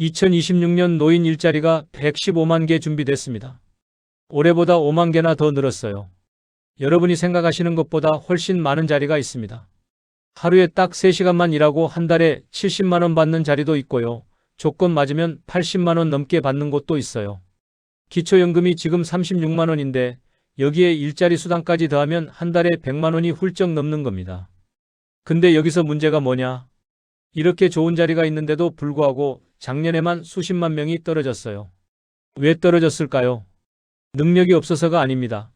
2026년 노인 일자리가 115만 개 준비됐습니다. 올해보다 5만 개나 더 늘었어요. 여러분이 생각하시는 것보다 훨씬 많은 자리가 있습니다. 하루에 딱 3시간만 일하고 한 달에 70만 원 받는 자리도 있고요. 조건 맞으면 80만 원 넘게 받는 곳도 있어요. 기초연금이 지금 36만 원인데 여기에 일자리 수당까지 더하면 한 달에 100만 원이 훌쩍 넘는 겁니다. 근데 여기서 문제가 뭐냐? 이렇게 좋은 자리가 있는데도 불구하고 작년에만 수십만 명이 떨어졌어요. 왜 떨어졌을까요? 능력이 없어서가 아닙니다.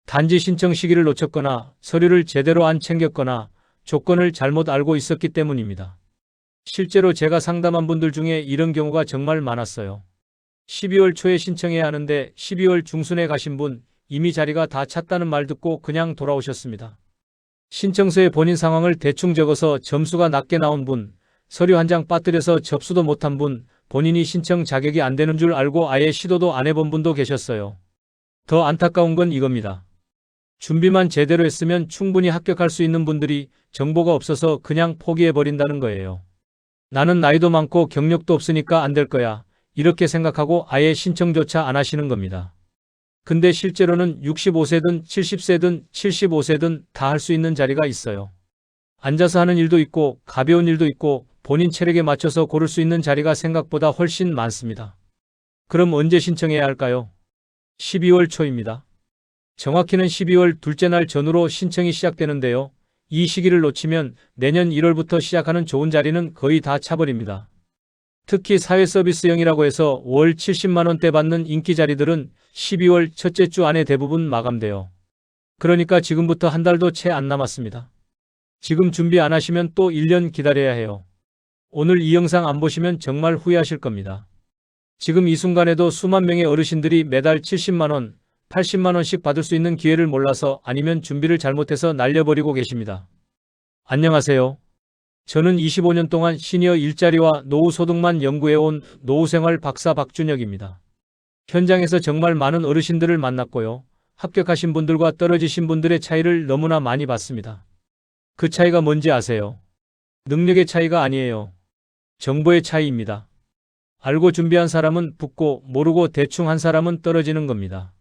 단지 신청 시기를 놓쳤거나 서류를 제대로 안 챙겼거나 조건을 잘못 알고 있었기 때문입니다. 실제로 제가 상담한 분들 중에 이런 경우가 정말 많았어요. 12월 초에 신청해야 하는데 12월 중순에 가신 분 이미 자리가 다 찼다는 말 듣고 그냥 돌아오셨습니다. 신청서에 본인 상황을 대충 적어서 점수가 낮게 나온 분, 서류 한 장 빠뜨려서 접수도 못한 분, 본인이 신청 자격이 안 되는 줄 알고 아예 시도도 안 해본 분도 계셨어요. 더 안타까운 건 이겁니다. 준비만 제대로 했으면 충분히 합격할 수 있는 분들이 정보가 없어서 그냥 포기해버린다는 거예요. 나는 나이도 많고 경력도 없으니까 안 될 거야. 이렇게 생각하고 아예 신청조차 안 하시는 겁니다. 근데 실제로는 65세든 70세든 75세든 다 할 수 있는 자리가 있어요. 앉아서 하는 일도 있고 가벼운 일도 있고 본인 체력에 맞춰서 고를 수 있는 자리가 생각보다 훨씬 많습니다. 그럼 언제 신청해야 할까요? 12월 초입니다. 정확히는 12월 둘째 날 전후로 신청이 시작되는데요. 이 시기를 놓치면 내년 1월부터 시작하는 좋은 자리는 거의 다 차버립니다. 특히 사회서비스형이라고 해서 월 70만 원대 받는 인기 자리들은 12월 첫째 주 안에 대부분 마감돼요. 그러니까 지금부터 한 달도 채 안 남았습니다. 지금 준비 안 하시면 또 1년 기다려야 해요. 오늘 이 영상 안 보시면 정말 후회하실 겁니다. 지금 이 순간에도 수만 명의 어르신들이 매달 70만 원, 80만 원씩 받을 수 있는 기회를 몰라서 아니면 준비를 잘못해서 날려버리고 계십니다. 안녕하세요. 저는 25년 동안 시니어 일자리와 노후 소득만 연구해온 노후생활 박사 박준혁입니다. 현장에서 정말 많은 어르신들을 만났고요. 합격하신 분들과 떨어지신 분들의 차이를 너무나 많이 봤습니다. 그 차이가 뭔지 아세요? 능력의 차이가 아니에요. 정보의 차이입니다. 알고 준비한 사람은 붙고 모르고 대충 한 사람은 떨어지는 겁니다.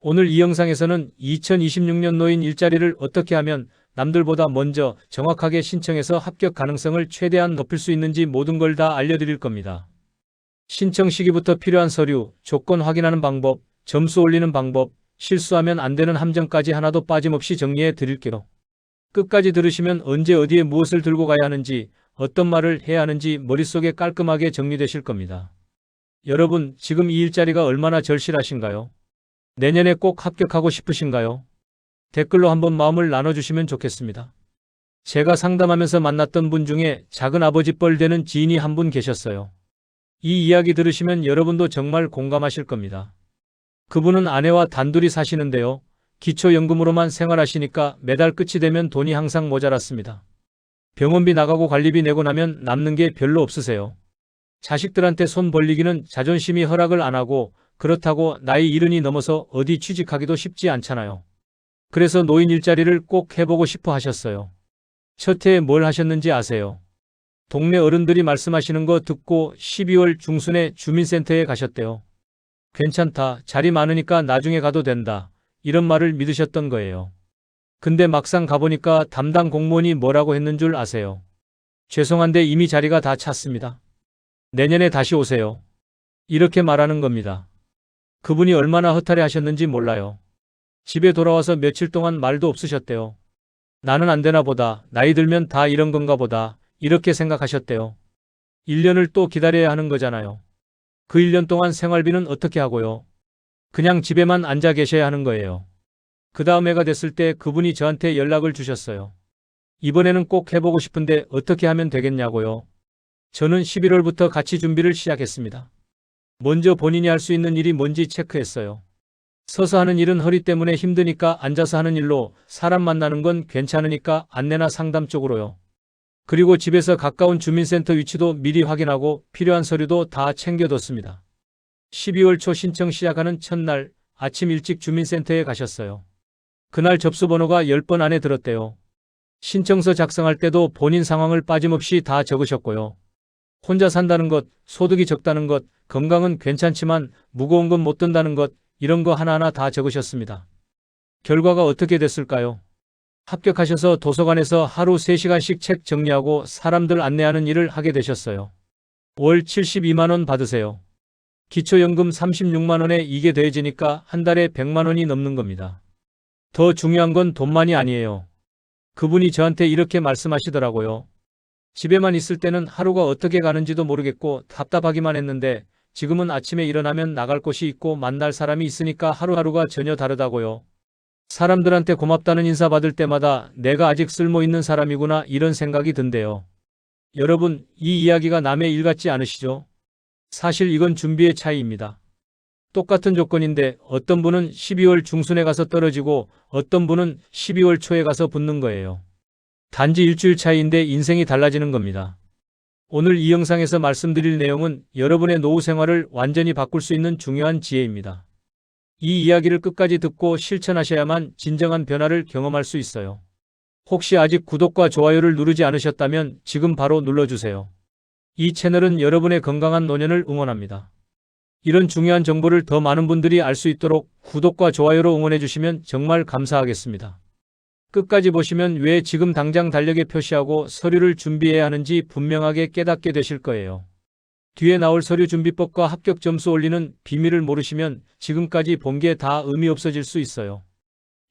오늘 이 영상에서는 2026년 노인 일자리를 어떻게 하면 남들보다 먼저 정확하게 신청해서 합격 가능성을 최대한 높일 수 있는지 모든 걸 다 알려드릴 겁니다. 신청 시기부터 필요한 서류, 조건 확인하는 방법, 점수 올리는 방법, 실수하면 안 되는 함정까지 하나도 빠짐없이 정리해 드릴게요. 끝까지 들으시면 언제 어디에 무엇을 들고 가야 하는지, 어떤 말을 해야 하는지 머릿속에 깔끔하게 정리되실 겁니다. 여러분, 지금 이 일자리가 얼마나 절실하신가요? 내년에 꼭 합격하고 싶으신가요? 댓글로 한번 마음을 나눠주시면 좋겠습니다. 제가 상담하면서 만났던 분 중에 작은 아버지 뻘 되는 지인이 한 분 계셨어요. 이 이야기 들으시면 여러분도 정말 공감하실 겁니다. 그분은 아내와 단둘이 사시는데요. 기초연금으로만 생활하시니까 매달 끝이 되면 돈이 항상 모자랐습니다. 병원비 나가고 관리비 내고 나면 남는 게 별로 없으세요. 자식들한테 손 벌리기는 자존심이 허락을 안 하고 그렇다고 나이 70이 넘어서 어디 취직하기도 쉽지 않잖아요. 그래서 노인 일자리를 꼭 해보고 싶어 하셨어요. 첫 해에 뭘 하셨는지 아세요? 동네 어른들이 말씀하시는 거 듣고 12월 중순에 주민센터에 가셨대요. 괜찮다. 자리 많으니까 나중에 가도 된다. 이런 말을 믿으셨던 거예요. 근데 막상 가보니까 담당 공무원이 뭐라고 했는 줄 아세요? 죄송한데 이미 자리가 다 찼습니다. 내년에 다시 오세요. 이렇게 말하는 겁니다. 그분이 얼마나 허탈해 하셨는지 몰라요. 집에 돌아와서 며칠 동안 말도 없으셨대요. 나는 안 되나 보다. 나이 들면 다 이런 건가 보다. 이렇게 생각하셨대요. 1년을 또 기다려야 하는 거잖아요. 그 1년 동안 생활비는 어떻게 하고요? 그냥 집에만 앉아 계셔야 하는 거예요. 그 다음 해가 됐을 때 그분이 저한테 연락을 주셨어요. 이번에는 꼭 해보고 싶은데 어떻게 하면 되겠냐고요. 저는 11월부터 같이 준비를 시작했습니다. 먼저 본인이 할 수 있는 일이 뭔지 체크했어요. 서서 하는 일은 허리 때문에 힘드니까 앉아서 하는 일로, 사람 만나는 건 괜찮으니까 안내나 상담 쪽으로요. 그리고 집에서 가까운 주민센터 위치도 미리 확인하고 필요한 서류도 다 챙겨뒀습니다. 12월 초 신청 시작하는 첫날 아침 일찍 주민센터에 가셨어요. 그날 접수 번호가 10번 안에 들었대요. 신청서 작성할 때도 본인 상황을 빠짐없이 다 적으셨고요. 혼자 산다는 것, 소득이 적다는 것, 건강은 괜찮지만 무거운 건 못 든다는 것, 이런 거 하나하나 다 적으셨습니다. 결과가 어떻게 됐을까요? 합격하셔서 도서관에서 하루 3시간씩 책 정리하고 사람들 안내하는 일을 하게 되셨어요. 월 72만 원 받으세요. 기초연금 36만 원에 이게 더해지니까 한 달에 100만 원이 넘는 겁니다. 더 중요한 건 돈만이 아니에요. 그분이 저한테 이렇게 말씀하시더라고요. 집에만 있을 때는 하루가 어떻게 가는지도 모르겠고 답답하기만 했는데 지금은 아침에 일어나면 나갈 곳이 있고 만날 사람이 있으니까 하루하루가 전혀 다르다고요. 사람들한테 고맙다는 인사 받을 때마다 내가 아직 쓸모 있는 사람이구나 이런 생각이 든대요. 여러분, 이 이야기가 남의 일 같지 않으시죠? 사실 이건 준비의 차이입니다. 똑같은 조건인데 어떤 분은 12월 중순에 가서 떨어지고 어떤 분은 12월 초에 가서 붙는 거예요. 단지 일주일 차이인데 인생이 달라지는 겁니다. 오늘 이 영상에서 말씀드릴 내용은 여러분의 노후 생활을 완전히 바꿀 수 있는 중요한 지혜입니다. 이 이야기를 끝까지 듣고 실천하셔야만 진정한 변화를 경험할 수 있어요. 혹시 아직 구독과 좋아요를 누르지 않으셨다면 지금 바로 눌러주세요. 이 채널은 여러분의 건강한 노년을 응원합니다. 이런 중요한 정보를 더 많은 분들이 알 수 있도록 구독과 좋아요로 응원해 주시면 정말 감사하겠습니다. 끝까지 보시면 왜 지금 당장 달력에 표시하고 서류를 준비해야 하는지 분명하게 깨닫게 되실 거예요. 뒤에 나올 서류 준비법과 합격 점수 올리는 비밀을 모르시면 지금까지 본 게 다 의미 없어질 수 있어요.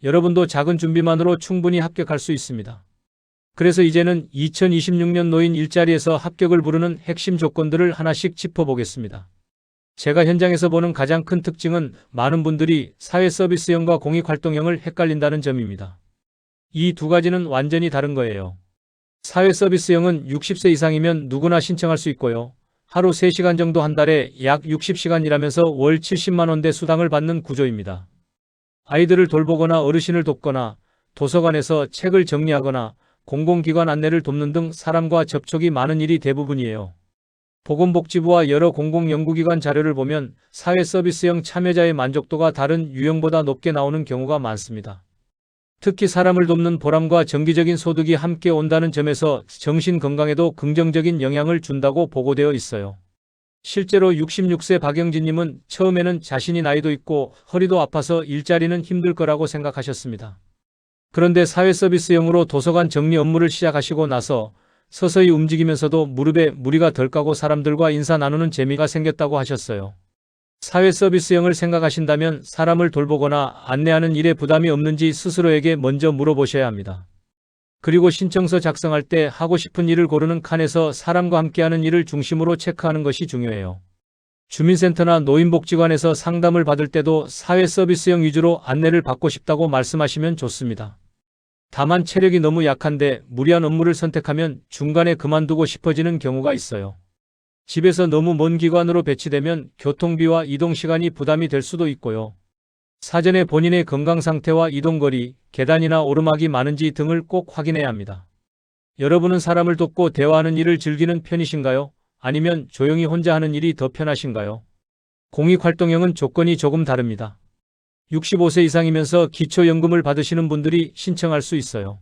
여러분도 작은 준비만으로 충분히 합격할 수 있습니다. 그래서 이제는 2026년 노인 일자리에서 합격을 부르는 핵심 조건들을 하나씩 짚어보겠습니다. 제가 현장에서 보는 가장 큰 특징은 많은 분들이 사회서비스형과 공익활동형을 헷갈린다는 점입니다. 이 두 가지는 완전히 다른 거예요. 사회서비스형은 60세 이상이면 누구나 신청할 수 있고요. 하루 3시간 정도 한 달에 약 60시간 일하면서 월 70만 원대 수당을 받는 구조입니다. 아이들을 돌보거나 어르신을 돕거나 도서관에서 책을 정리하거나 공공기관 안내를 돕는 등 사람과 접촉이 많은 일이 대부분이에요. 보건복지부와 여러 공공연구기관 자료를 보면 사회서비스형 참여자의 만족도가 다른 유형보다 높게 나오는 경우가 많습니다. 특히 사람을 돕는 보람과 정기적인 소득이 함께 온다는 점에서 정신 건강에도 긍정적인 영향을 준다고 보고되어 있어요. 실제로 66세 박영진님은 처음에는 자신이 나이도 있고 허리도 아파서 일자리는 힘들 거라고 생각하셨습니다. 그런데 사회서비스형으로 도서관 정리 업무를 시작하시고 나서 서서히 움직이면서도 무릎에 무리가 덜 까고 사람들과 인사 나누는 재미가 생겼다고 하셨어요. 사회서비스형을 생각하신다면 사람을 돌보거나 안내하는 일에 부담이 없는지 스스로에게 먼저 물어보셔야 합니다. 그리고 신청서 작성할 때 하고 싶은 일을 고르는 칸에서 사람과 함께하는 일을 중심으로 체크하는 것이 중요해요. 주민센터나 노인복지관에서 상담을 받을 때도 사회서비스형 위주로 안내를 받고 싶다고 말씀하시면 좋습니다. 다만 체력이 너무 약한데 무리한 업무를 선택하면 중간에 그만두고 싶어지는 경우가 있어요. 집에서 너무 먼 기관으로 배치되면 교통비와 이동시간이 부담이 될 수도 있고요. 사전에 본인의 건강 상태와 이동거리, 계단이나 오르막이 많은지 등을 꼭 확인해야 합니다. 여러분은 사람을 돕고 대화하는 일을 즐기는 편이신가요? 아니면 조용히 혼자 하는 일이 더 편하신가요? 공익활동형은 조건이 조금 다릅니다. 65세 이상이면서 기초연금을 받으시는 분들이 신청할 수 있어요.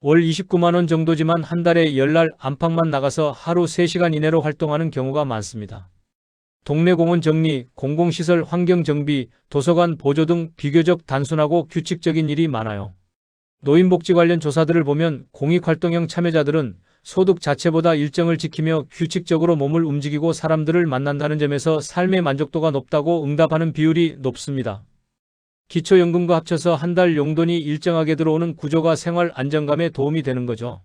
월 29만 원 정도지만 한 달에 10날 안팎만 나가서 하루 3시간 이내로 활동하는 경우가 많습니다. 동네 공원 정리, 공공시설 환경 정비, 도서관 보조 등 비교적 단순하고 규칙적인 일이 많아요. 노인복지 관련 조사들을 보면 공익활동형 참여자들은 소득 자체보다 일정을 지키며 규칙적으로 몸을 움직이고 사람들을 만난다는 점에서 삶의 만족도가 높다고 응답하는 비율이 높습니다. 기초연금과 합쳐서 한 달 용돈이 일정하게 들어오는 구조가 생활 안정감에 도움이 되는 거죠.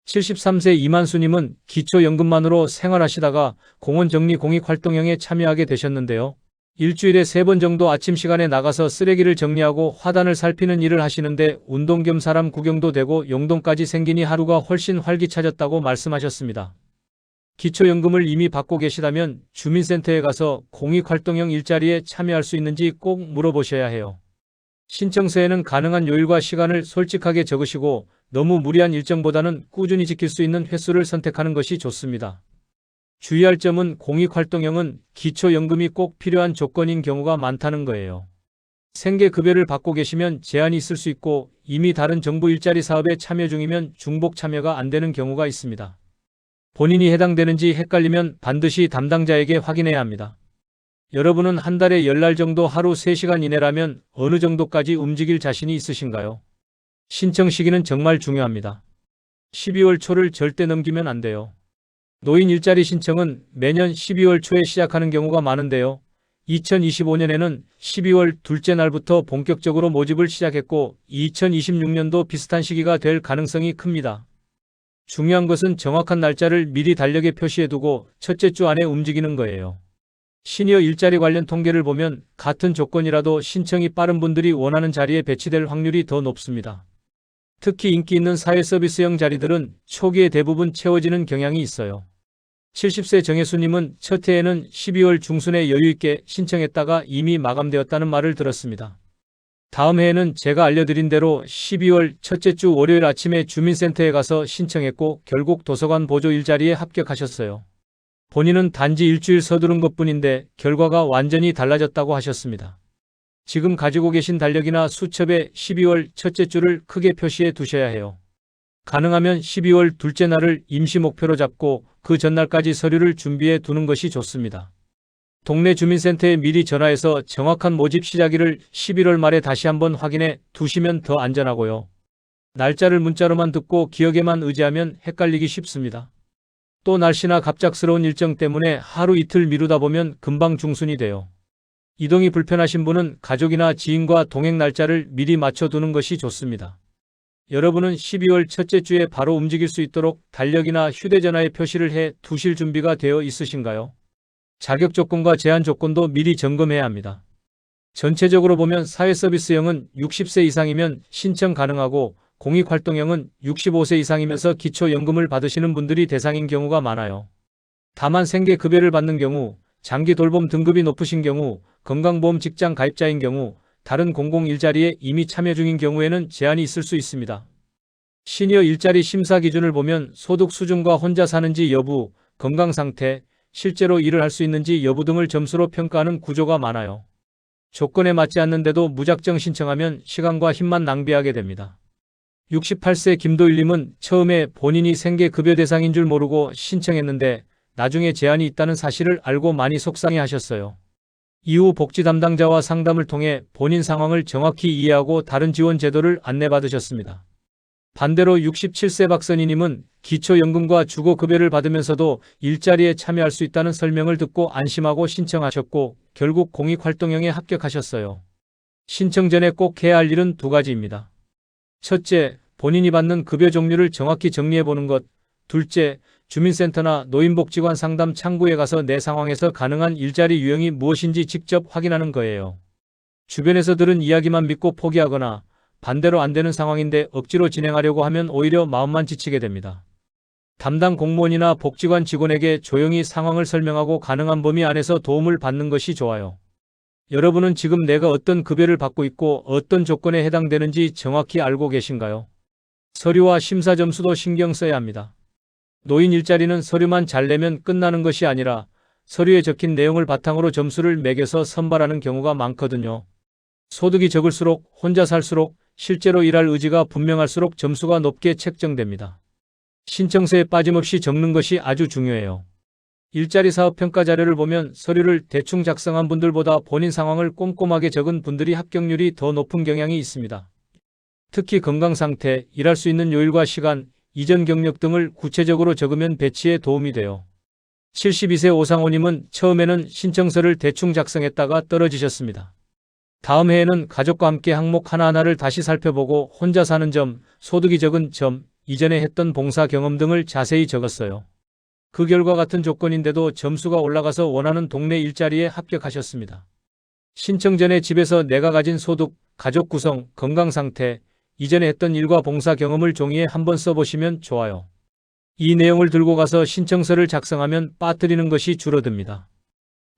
73세 이만수님은 기초연금만으로 생활하시다가 공원 정리 공익활동형에 참여하게 되셨는데요. 일주일에 3번 정도 아침 시간에 나가서 쓰레기를 정리하고 화단을 살피는 일을 하시는데 운동 겸 사람 구경도 되고 용돈까지 생기니 하루가 훨씬 활기차졌다고 말씀하셨습니다. 기초연금을 이미 받고 계시다면 주민센터에 가서 공익활동형 일자리에 참여할 수 있는지 꼭 물어보셔야 해요. 신청서에는 가능한 요일과 시간을 솔직하게 적으시고 너무 무리한 일정보다는 꾸준히 지킬 수 있는 횟수를 선택하는 것이 좋습니다. 주의할 점은 공익활동형은 기초연금이 꼭 필요한 조건인 경우가 많다는 거예요. 생계급여를 받고 계시면 제한이 있을 수 있고 이미 다른 정부 일자리 사업에 참여 중이면 중복 참여가 안 되는 경우가 있습니다. 본인이 해당되는지 헷갈리면 반드시 담당자에게 확인해야 합니다. 여러분은 한 달에 10날 정도 하루 3시간 이내라면 어느 정도까지 움직일 자신이 있으신가요? 신청 시기는 정말 중요합니다. 12월 초를 절대 넘기면 안 돼요. 노인 일자리 신청은 매년 12월 초에 시작하는 경우가 많은데요. 2025년에는 12월 둘째 날부터 본격적으로 모집을 시작했고 2026년도 비슷한 시기가 될 가능성이 큽니다. 중요한 것은 정확한 날짜를 미리 달력에 표시해두고 첫째 주 안에 움직이는 거예요. 시니어 일자리 관련 통계를 보면 같은 조건이라도 신청이 빠른 분들이 원하는 자리에 배치될 확률이 더 높습니다. 특히 인기 있는 사회서비스형 자리들은 초기에 대부분 채워지는 경향이 있어요. 70세 정혜수님은 첫 해에는 12월 중순에 여유있게 신청했다가 이미 마감되었다는 말을 들었습니다. 다음 해에는 제가 알려드린 대로 12월 첫째 주 월요일 아침에 주민센터에 가서 신청했고 결국 도서관 보조 일자리에 합격하셨어요. 본인은 단지 일주일 서두른 것뿐인데 결과가 완전히 달라졌다고 하셨습니다. 지금 가지고 계신 달력이나 수첩에 12월 첫째 주를 크게 표시해 두셔야 해요. 가능하면 12월 둘째 날을 임시 목표로 잡고 그 전날까지 서류를 준비해 두는 것이 좋습니다. 동네 주민센터에 미리 전화해서 정확한 모집 시작일을 11월 말에 다시 한번 확인해 두시면 더 안전하고요. 날짜를 문자로만 듣고 기억에만 의지하면 헷갈리기 쉽습니다. 또 날씨나 갑작스러운 일정 때문에 하루 이틀 미루다 보면 금방 중순이 돼요. 이동이 불편하신 분은 가족이나 지인과 동행 날짜를 미리 맞춰두는 것이 좋습니다. 여러분은 12월 첫째 주에 바로 움직일 수 있도록 달력이나 휴대전화에 표시를 해 두실 준비가 되어 있으신가요? 자격 조건과 제한 조건도 미리 점검해야 합니다. 전체적으로 보면 사회서비스형은 60세 이상이면 신청 가능하고 공익활동형은 65세 이상이면서 기초연금을 받으시는 분들이 대상인 경우가 많아요. 다만 생계급여를 받는 경우, 장기 돌봄 등급이 높으신 경우, 건강보험 직장 가입자인 경우, 다른 공공 일자리에 이미 참여 중인 경우에는 제한이 있을 수 있습니다. 시니어 일자리 심사 기준을 보면 소득 수준과 혼자 사는지 여부, 건강 상태, 실제로 일을 할 수 있는지 여부 등을 점수로 평가하는 구조가 많아요. 조건에 맞지 않는데도 무작정 신청하면 시간과 힘만 낭비하게 됩니다. 68세 김도일님은 처음에 본인이 생계급여 대상인 줄 모르고 신청했는데 나중에 제한이 있다는 사실을 알고 많이 속상해하셨어요. 이후 복지 담당자와 상담을 통해 본인 상황을 정확히 이해하고 다른 지원 제도를 안내받으셨습니다. 반대로 67세 박선희님은 기초연금과 주거급여를 받으면서도 일자리에 참여할 수 있다는 설명을 듣고 안심하고 신청하셨고 결국 공익활동형에 합격하셨어요. 신청 전에 꼭 해야 할 일은 두 가지입니다. 첫째, 본인이 받는 급여 종류를 정확히 정리해보는 것. 둘째, 주민센터나 노인복지관 상담 창구에 가서 내 상황에서 가능한 일자리 유형이 무엇인지 직접 확인하는 거예요. 주변에서 들은 이야기만 믿고 포기하거나 반대로 안 되는 상황인데 억지로 진행하려고 하면 오히려 마음만 지치게 됩니다. 담당 공무원이나 복지관 직원에게 조용히 상황을 설명하고 가능한 범위 안에서 도움을 받는 것이 좋아요. 여러분은 지금 내가 어떤 급여를 받고 있고 어떤 조건에 해당되는지 정확히 알고 계신가요? 서류와 심사 점수도 신경 써야 합니다. 노인 일자리는 서류만 잘 내면 끝나는 것이 아니라 서류에 적힌 내용을 바탕으로 점수를 매겨서 선발하는 경우가 많거든요. 소득이 적을수록, 혼자 살수록, 실제로 일할 의지가 분명할수록 점수가 높게 책정됩니다. 신청서에 빠짐없이 적는 것이 아주 중요해요. 일자리 사업 평가 자료를 보면 서류를 대충 작성한 분들보다 본인 상황을 꼼꼼하게 적은 분들이 합격률이 더 높은 경향이 있습니다. 특히 건강 상태, 일할 수 있는 요일과 시간, 이전 경력 등을 구체적으로 적으면 배치에 도움이 돼요. 72세 오상호님은 처음에는 신청서를 대충 작성했다가 떨어지셨습니다. 다음 해에는 가족과 함께 항목 하나하나를 다시 살펴보고 혼자 사는 점, 소득이 적은 점, 이전에 했던 봉사 경험 등을 자세히 적었어요. 그 결과 같은 조건인데도 점수가 올라가서 원하는 동네 일자리에 합격하셨습니다. 신청 전에 집에서 내가 가진 소득, 가족 구성, 건강 상태, 이전에 했던 일과 봉사 경험을 종이에 한번 써보시면 좋아요. 이 내용을 들고 가서 신청서를 작성하면 빠뜨리는 것이 줄어듭니다.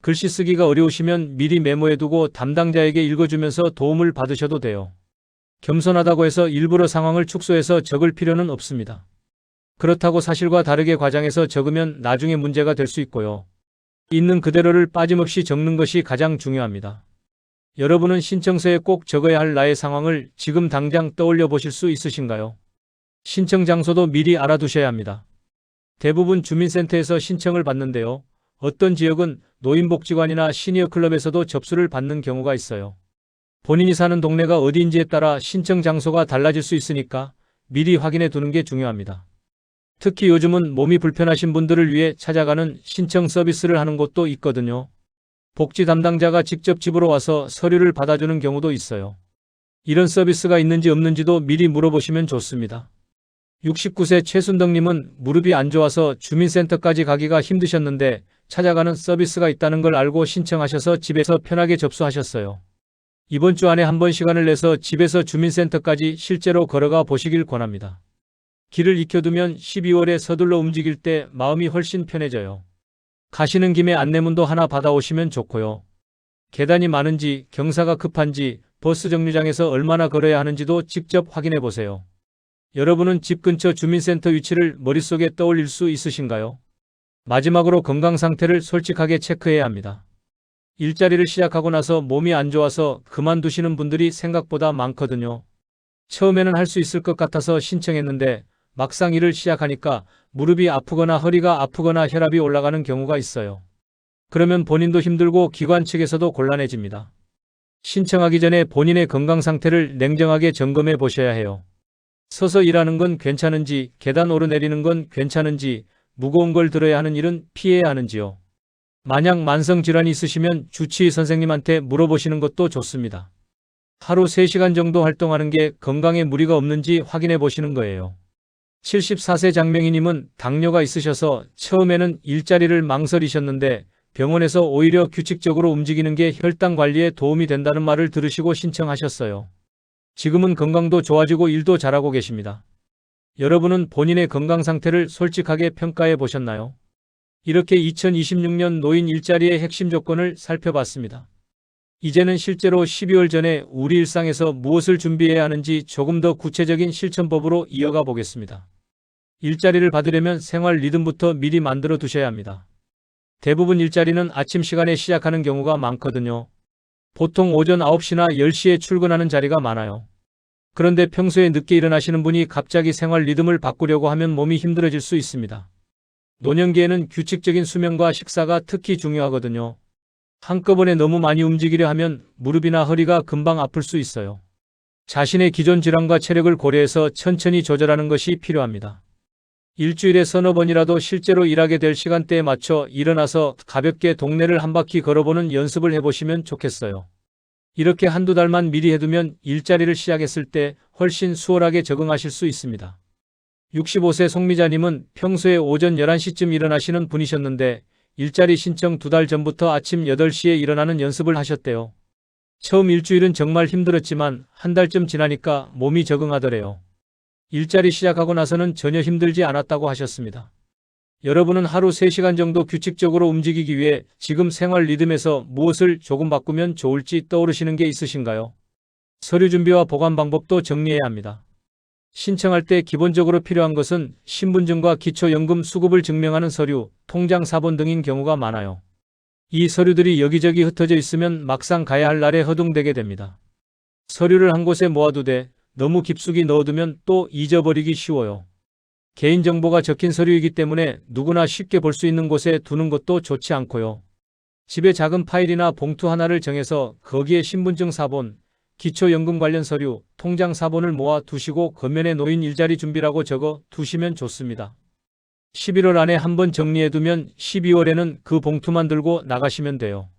글씨 쓰기가 어려우시면 미리 메모해두고 담당자에게 읽어주면서 도움을 받으셔도 돼요. 겸손하다고 해서 일부러 상황을 축소해서 적을 필요는 없습니다. 그렇다고 사실과 다르게 과장해서 적으면 나중에 문제가 될 수 있고요. 있는 그대로를 빠짐없이 적는 것이 가장 중요합니다. 여러분은 신청서에 꼭 적어야 할 나의 상황을 지금 당장 떠올려 보실 수 있으신가요? 신청 장소도 미리 알아두셔야 합니다. 대부분 주민센터에서 신청을 받는데요. 어떤 지역은 노인복지관이나 시니어클럽에서도 접수를 받는 경우가 있어요. 본인이 사는 동네가 어디인지에 따라 신청 장소가 달라질 수 있으니까 미리 확인해 두는 게 중요합니다. 특히 요즘은 몸이 불편하신 분들을 위해 찾아가는 신청 서비스를 하는 곳도 있거든요. 복지 담당자가 직접 집으로 와서 서류를 받아주는 경우도 있어요. 이런 서비스가 있는지 없는지도 미리 물어보시면 좋습니다. 69세 최순덕님은 무릎이 안 좋아서 주민센터까지 가기가 힘드셨는데 찾아가는 서비스가 있다는 걸 알고 신청하셔서 집에서 편하게 접수하셨어요. 이번 주 안에 한번 시간을 내서 집에서 주민센터까지 실제로 걸어가 보시길 권합니다. 길을 익혀두면 12월에 서둘러 움직일 때 마음이 훨씬 편해져요. 가시는 김에 안내문도 하나 받아오시면 좋고요. 계단이 많은지, 경사가 급한지, 버스 정류장에서 얼마나 걸어야 하는지도 직접 확인해 보세요. 여러분은 집 근처 주민센터 위치를 머릿속에 떠올릴 수 있으신가요? 마지막으로 건강 상태를 솔직하게 체크해야 합니다. 일자리를 시작하고 나서 몸이 안 좋아서 그만두시는 분들이 생각보다 많거든요. 처음에는 할 수 있을 것 같아서 신청했는데 막상 일을 시작하니까 무릎이 아프거나 허리가 아프거나 혈압이 올라가는 경우가 있어요. 그러면 본인도 힘들고 기관 측에서도 곤란해집니다. 신청하기 전에 본인의 건강 상태를 냉정하게 점검해 보셔야 해요. 서서 일하는 건 괜찮은지, 계단 오르내리는 건 괜찮은지, 무거운 걸 들어야 하는 일은 피해야 하는지요. 만약 만성질환이 있으시면 주치의 선생님한테 물어보시는 것도 좋습니다. 하루 3시간 정도 활동하는 게 건강에 무리가 없는지 확인해 보시는 거예요. 74세 장명희님은 당뇨가 있으셔서 처음에는 일자리를 망설이셨는데 병원에서 오히려 규칙적으로 움직이는 게 혈당 관리에 도움이 된다는 말을 들으시고 신청하셨어요. 지금은 건강도 좋아지고 일도 잘하고 계십니다. 여러분은 본인의 건강 상태를 솔직하게 평가해 보셨나요? 이렇게 2026년 노인 일자리의 핵심 조건을 살펴봤습니다. 이제는 실제로 12월 전에 우리 일상에서 무엇을 준비해야 하는지 조금 더 구체적인 실천법으로 이어가 보겠습니다. 일자리를 받으려면 생활 리듬부터 미리 만들어 두셔야 합니다. 대부분 일자리는 아침 시간에 시작하는 경우가 많거든요. 보통 오전 9시나 10시에 출근하는 자리가 많아요. 그런데 평소에 늦게 일어나시는 분이 갑자기 생활 리듬을 바꾸려고 하면 몸이 힘들어질 수 있습니다. 노년기에는 규칙적인 수면과 식사가 특히 중요하거든요. 한꺼번에 너무 많이 움직이려 하면 무릎이나 허리가 금방 아플 수 있어요. 자신의 기존 질환과 체력을 고려해서 천천히 조절하는 것이 필요합니다. 일주일에 서너 번이라도 실제로 일하게 될 시간대에 맞춰 일어나서 가볍게 동네를 한 바퀴 걸어보는 연습을 해보시면 좋겠어요. 이렇게 한두 달만 미리 해두면 일자리를 시작했을 때 훨씬 수월하게 적응하실 수 있습니다. 65세 송미자님은 평소에 오전 11시쯤 일어나시는 분이셨는데 일자리 신청 2달 전부터 아침 8시에 일어나는 연습을 하셨대요. 처음 일주일은 정말 힘들었지만 한 달쯤 지나니까 몸이 적응하더래요. 일자리 시작하고 나서는 전혀 힘들지 않았다고 하셨습니다. 여러분은 하루 3시간 정도 규칙적으로 움직이기 위해 지금 생활 리듬에서 무엇을 조금 바꾸면 좋을지 떠오르시는 게 있으신가요? 서류 준비와 보관 방법도 정리해야 합니다. 신청할 때 기본적으로 필요한 것은 신분증과 기초연금 수급을 증명하는 서류, 통장 사본 등인 경우가 많아요. 이 서류들이 여기저기 흩어져 있으면 막상 가야 할 날에 허둥대게 됩니다. 서류를 한 곳에 모아두되 너무 깊숙이 넣어두면 또 잊어버리기 쉬워요. 개인정보가 적힌 서류이기 때문에 누구나 쉽게 볼 수 있는 곳에 두는 것도 좋지 않고요. 집에 작은 파일이나 봉투 하나를 정해서 거기에 신분증 사본, 기초연금 관련 서류, 통장 사본을 모아 두시고 겉면에 노인 일자리 준비라고 적어 두시면 좋습니다. 11월 안에 한번 정리해두면 12월에는 그 봉투만 들고 나가시면 돼요.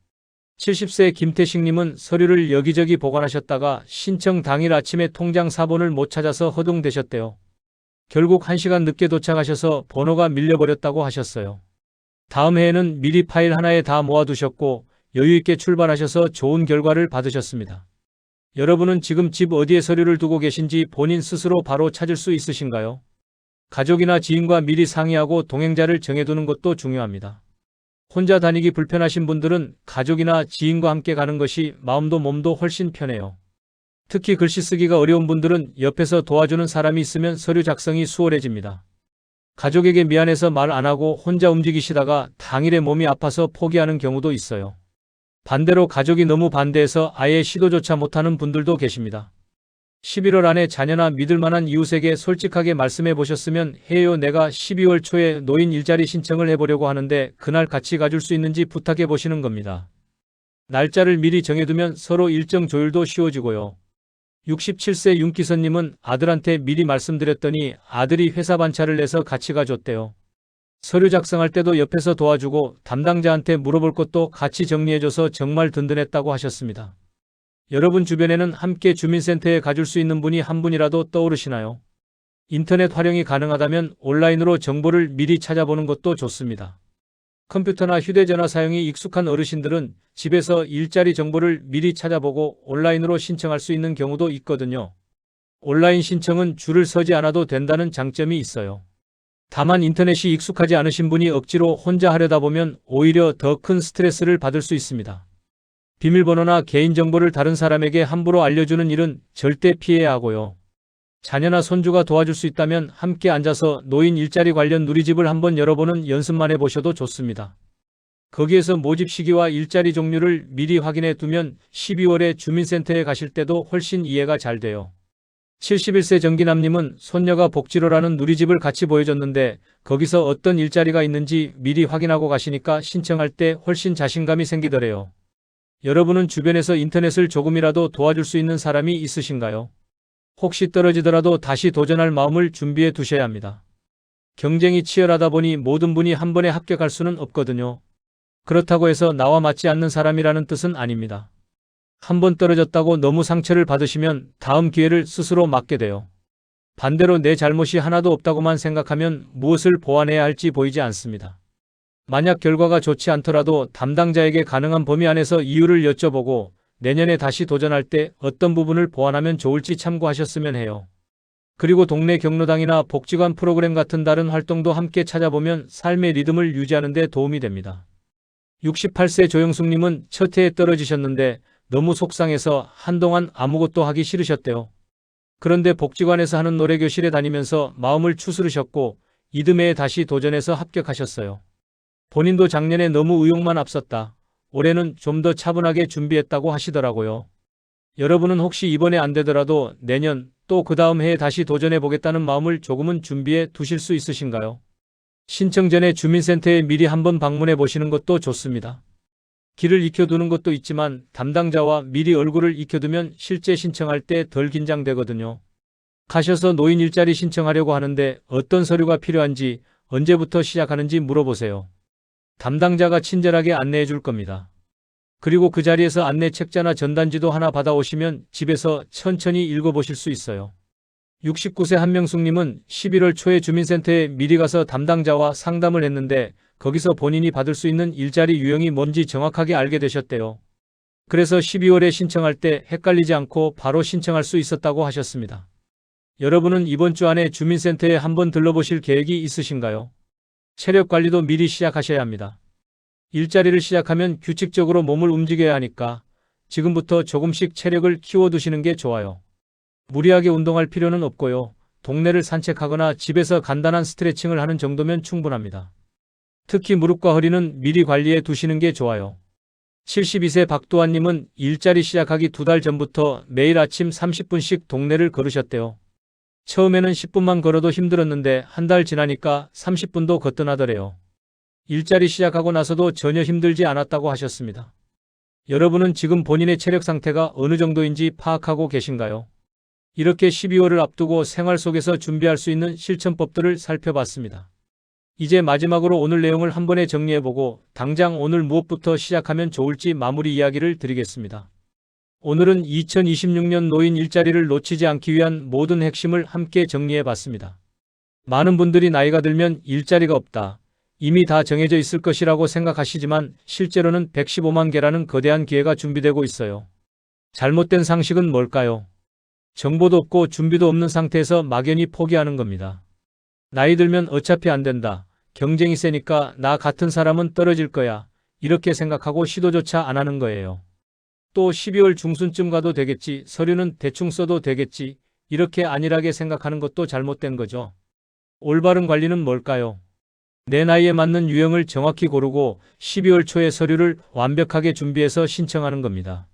70세 김태식님은 서류를 여기저기 보관하셨다가 신청 당일 아침에 통장 사본을 못 찾아서 허둥대셨대요. 결국 1시간 늦게 도착하셔서 번호가 밀려버렸다고 하셨어요. 다음 해에는 미리 파일 하나에 다 모아두셨고 여유있게 출발하셔서 좋은 결과를 받으셨습니다. 여러분은 지금 집 어디에 서류를 두고 계신지 본인 스스로 바로 찾을 수 있으신가요? 가족이나 지인과 미리 상의하고 동행자를 정해두는 것도 중요합니다. 혼자 다니기 불편하신 분들은 가족이나 지인과 함께 가는 것이 마음도 몸도 훨씬 편해요. 특히 글씨 쓰기가 어려운 분들은 옆에서 도와주는 사람이 있으면 서류 작성이 수월해집니다. 가족에게 미안해서 말 안 하고 혼자 움직이시다가 당일에 몸이 아파서 포기하는 경우도 있어요. 반대로 가족이 너무 반대해서 아예 시도조차 못하는 분들도 계십니다. 11월 안에 자녀나 믿을 만한 이웃에게 솔직하게 말씀해 보셨으면 해요. 내가 12월 초에 노인 일자리 신청을 해보려고 하는데 그날 같이 가줄 수 있는지 부탁해 보시는 겁니다. 날짜를 미리 정해두면 서로 일정 조율도 쉬워지고요. 67세 윤기선님은 아들한테 미리 말씀드렸더니 아들이 회사 반차를 내서 같이 가줬대요. 서류 작성할 때도 옆에서 도와주고 담당자한테 물어볼 것도 같이 정리해줘서 정말 든든했다고 하셨습니다. 여러분 주변에는 함께 주민센터에 가줄 수 있는 분이 한 분이라도 떠오르시나요? 인터넷 활용이 가능하다면 온라인으로 정보를 미리 찾아보는 것도 좋습니다. 컴퓨터나 휴대전화 사용이 익숙한 어르신들은 집에서 일자리 정보를 미리 찾아보고 온라인으로 신청할 수 있는 경우도 있거든요. 온라인 신청은 줄을 서지 않아도 된다는 장점이 있어요. 다만 인터넷이 익숙하지 않으신 분이 억지로 혼자 하려다 보면 오히려 더 큰 스트레스를 받을 수 있습니다. 비밀번호나 개인정보를 다른 사람에게 함부로 알려주는 일은 절대 피해야 하고요. 자녀나 손주가 도와줄 수 있다면 함께 앉아서 노인 일자리 관련 누리집을 한번 열어보는 연습만 해보셔도 좋습니다. 거기에서 모집 시기와 일자리 종류를 미리 확인해 두면 12월에 주민센터에 가실 때도 훨씬 이해가 잘 돼요. 71세 정기남님은 손녀가 복지로라는 누리집을 같이 보여줬는데 거기서 어떤 일자리가 있는지 미리 확인하고 가시니까 신청할 때 훨씬 자신감이 생기더래요. 여러분은 주변에서 인터넷을 조금이라도 도와줄 수 있는 사람이 있으신가요? 혹시 떨어지더라도 다시 도전할 마음을 준비해 두셔야 합니다. 경쟁이 치열하다 보니 모든 분이 한 번에 합격할 수는 없거든요. 그렇다고 해서 나와 맞지 않는 사람이라는 뜻은 아닙니다. 한 번 떨어졌다고 너무 상처를 받으시면 다음 기회를 스스로 막게 돼요. 반대로 내 잘못이 하나도 없다고만 생각하면 무엇을 보완해야 할지 보이지 않습니다. 만약 결과가 좋지 않더라도 담당자에게 가능한 범위 안에서 이유를 여쭤보고 내년에 다시 도전할 때 어떤 부분을 보완하면 좋을지 참고하셨으면 해요. 그리고 동네 경로당이나 복지관 프로그램 같은 다른 활동도 함께 찾아보면 삶의 리듬을 유지하는 데 도움이 됩니다. 68세 조영숙님은 첫 해에 떨어지셨는데 너무 속상해서 한동안 아무것도 하기 싫으셨대요. 그런데 복지관에서 하는 노래교실에 다니면서 마음을 추스르셨고 이듬해에 다시 도전해서 합격하셨어요. 본인도 작년에 너무 의욕만 앞섰다. 올해는 좀 더 차분하게 준비했다고 하시더라고요. 여러분은 혹시 이번에 안 되더라도 내년 또 그 다음 해에 다시 도전해 보겠다는 마음을 조금은 준비해 두실 수 있으신가요? 신청 전에 주민센터에 미리 한번 방문해 보시는 것도 좋습니다. 길을 익혀두는 것도 있지만 담당자와 미리 얼굴을 익혀두면 실제 신청할 때 덜 긴장되거든요. 가셔서 노인 일자리 신청하려고 하는데 어떤 서류가 필요한지 언제부터 시작하는지 물어보세요. 담당자가 친절하게 안내해 줄 겁니다. 그리고 그 자리에서 안내 책자나 전단지도 하나 받아오시면 집에서 천천히 읽어보실 수 있어요. 69세 한명숙님은 11월 초에 주민센터에 미리 가서 담당자와 상담을 했는데 거기서 본인이 받을 수 있는 일자리 유형이 뭔지 정확하게 알게 되셨대요. 그래서 12월에 신청할 때 헷갈리지 않고 바로 신청할 수 있었다고 하셨습니다. 여러분은 이번 주 안에 주민센터에 한번 들러보실 계획이 있으신가요? 체력 관리도 미리 시작하셔야 합니다. 일자리를 시작하면 규칙적으로 몸을 움직여야 하니까 지금부터 조금씩 체력을 키워두시는 게 좋아요. 무리하게 운동할 필요는 없고요. 동네를 산책하거나 집에서 간단한 스트레칭을 하는 정도면 충분합니다. 특히 무릎과 허리는 미리 관리해 두시는 게 좋아요. 72세 박도환님은 일자리 시작하기 2달 전부터 매일 아침 30분씩 동네를 걸으셨대요. 처음에는 10분만 걸어도 힘들었는데 한 달 지나니까 30분도 거뜬하더래요. 일자리 시작하고 나서도 전혀 힘들지 않았다고 하셨습니다. 여러분은 지금 본인의 체력 상태가 어느 정도인지 파악하고 계신가요? 이렇게 12월을 앞두고 생활 속에서 준비할 수 있는 실천법들을 살펴봤습니다. 이제 마지막으로 오늘 내용을 한 번에 정리해보고 당장 오늘 무엇부터 시작하면 좋을지 마무리 이야기를 드리겠습니다. 오늘은 2026년 노인 일자리를 놓치지 않기 위한 모든 핵심을 함께 정리해봤습니다. 많은 분들이 나이가 들면 일자리가 없다, 이미 다 정해져 있을 것이라고 생각하시지만 실제로는 115만 개라는 거대한 기회가 준비되고 있어요. 잘못된 상식은 뭘까요? 정보도 없고 준비도 없는 상태에서 막연히 포기하는 겁니다. 나이 들면 어차피 안 된다, 경쟁이 세니까 나 같은 사람은 떨어질 거야, 이렇게 생각하고 시도조차 안 하는 거예요. 또 12월 중순쯤 가도 되겠지, 서류는 대충 써도 되겠지, 이렇게 안일하게 생각하는 것도 잘못된 거죠. 올바른 관리는 뭘까요? 내 나이에 맞는 유형을 정확히 고르고 12월 초에 서류를 완벽하게 준비해서 신청하는 겁니다.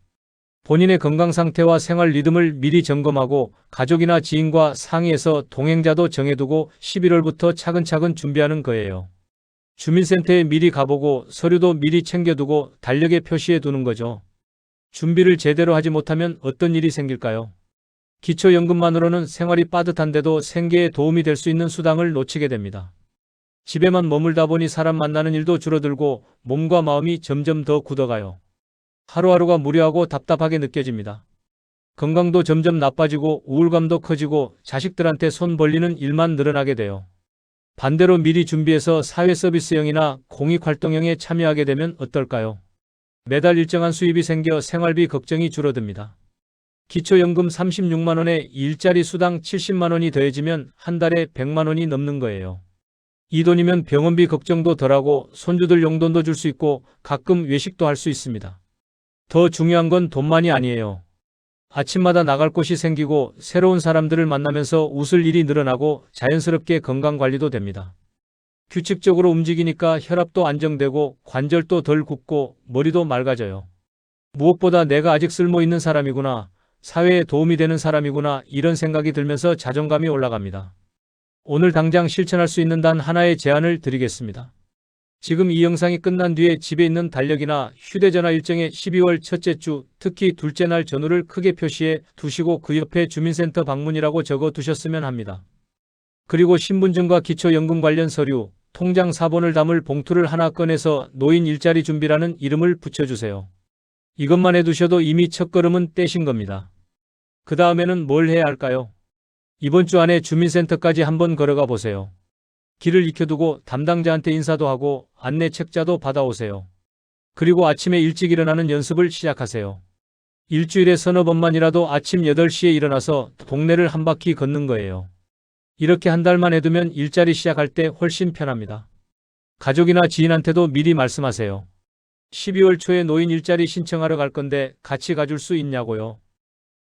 본인의 건강 상태와 생활 리듬을 미리 점검하고 가족이나 지인과 상의해서 동행자도 정해두고 11월부터 차근차근 준비하는 거예요. 주민센터에 미리 가보고 서류도 미리 챙겨두고 달력에 표시해 두는 거죠. 준비를 제대로 하지 못하면 어떤 일이 생길까요? 기초연금만으로는 생활이 빠듯한데도 생계에 도움이 될 수 있는 수당을 놓치게 됩니다. 집에만 머물다 보니 사람 만나는 일도 줄어들고 몸과 마음이 점점 더 굳어가요. 하루하루가 무료하고 답답하게 느껴집니다. 건강도 점점 나빠지고 우울감도 커지고 자식들한테 손 벌리는 일만 늘어나게 돼요. 반대로 미리 준비해서 사회서비스형이나 공익활동형에 참여하게 되면 어떨까요? 매달 일정한 수입이 생겨 생활비 걱정이 줄어듭니다. 기초연금 36만 원에 일자리 수당 70만 원이 더해지면 한 달에 100만 원이 넘는 거예요. 이 돈이면 병원비 걱정도 덜하고 손주들 용돈도 줄 수 있고 가끔 외식도 할 수 있습니다. 더 중요한 건 돈만이 아니에요. 아침마다 나갈 곳이 생기고 새로운 사람들을 만나면서 웃을 일이 늘어나고 자연스럽게 건강관리도 됩니다. 규칙적으로 움직이니까 혈압도 안정되고 관절도 덜 굽고 머리도 맑아져요. 무엇보다 내가 아직 쓸모있는 사람이구나, 사회에 도움이 되는 사람이구나 이런 생각이 들면서 자존감이 올라갑니다. 오늘 당장 실천할 수 있는 단 하나의 제안을 드리겠습니다. 지금 이 영상이 끝난 뒤에 집에 있는 달력이나 휴대전화 일정에 12월 첫째 주, 특히 둘째 날 전후를 크게 표시해 두시고 그 옆에 주민센터 방문이라고 적어 두셨으면 합니다. 그리고 신분증과 기초연금 관련 서류, 통장 사본을 담을 봉투를 하나 꺼내서 노인 일자리 준비라는 이름을 붙여주세요. 이것만 해두셔도 이미 첫걸음은 떼신 겁니다. 그 다음에는 뭘 해야 할까요? 이번 주 안에 주민센터까지 한번 걸어가 보세요. 길을 익혀두고 담당자한테 인사도 하고 안내 책자도 받아오세요. 그리고 아침에 일찍 일어나는 연습을 시작하세요. 일주일에 서너 번만이라도 아침 8시에 일어나서 동네를 한 바퀴 걷는 거예요. 이렇게 한 달만 해두면 일자리 시작할 때 훨씬 편합니다. 가족이나 지인한테도 미리 말씀하세요. 12월 초에 노인 일자리 신청하러 갈 건데 같이 가줄 수 있냐고요.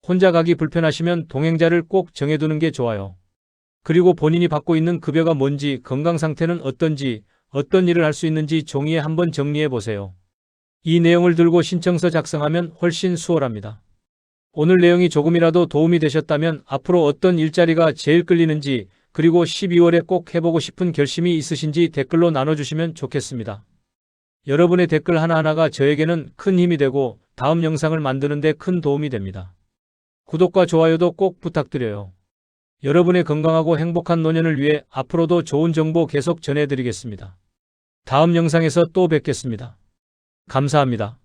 혼자 가기 불편하시면 동행자를 꼭 정해두는 게 좋아요. 그리고 본인이 받고 있는 급여가 뭔지, 건강 상태는 어떤지, 어떤 일을 할 수 있는지 종이에 한번 정리해 보세요. 이 내용을 들고 신청서 작성하면 훨씬 수월합니다. 오늘 내용이 조금이라도 도움이 되셨다면 앞으로 어떤 일자리가 제일 끌리는지, 그리고 12월에 꼭 해보고 싶은 결심이 있으신지 댓글로 나눠주시면 좋겠습니다. 여러분의 댓글 하나하나가 저에게는 큰 힘이 되고 다음 영상을 만드는 데 큰 도움이 됩니다. 구독과 좋아요도 꼭 부탁드려요. 여러분의 건강하고 행복한 노년을 위해 앞으로도 좋은 정보 계속 전해드리겠습니다. 다음 영상에서 또 뵙겠습니다. 감사합니다.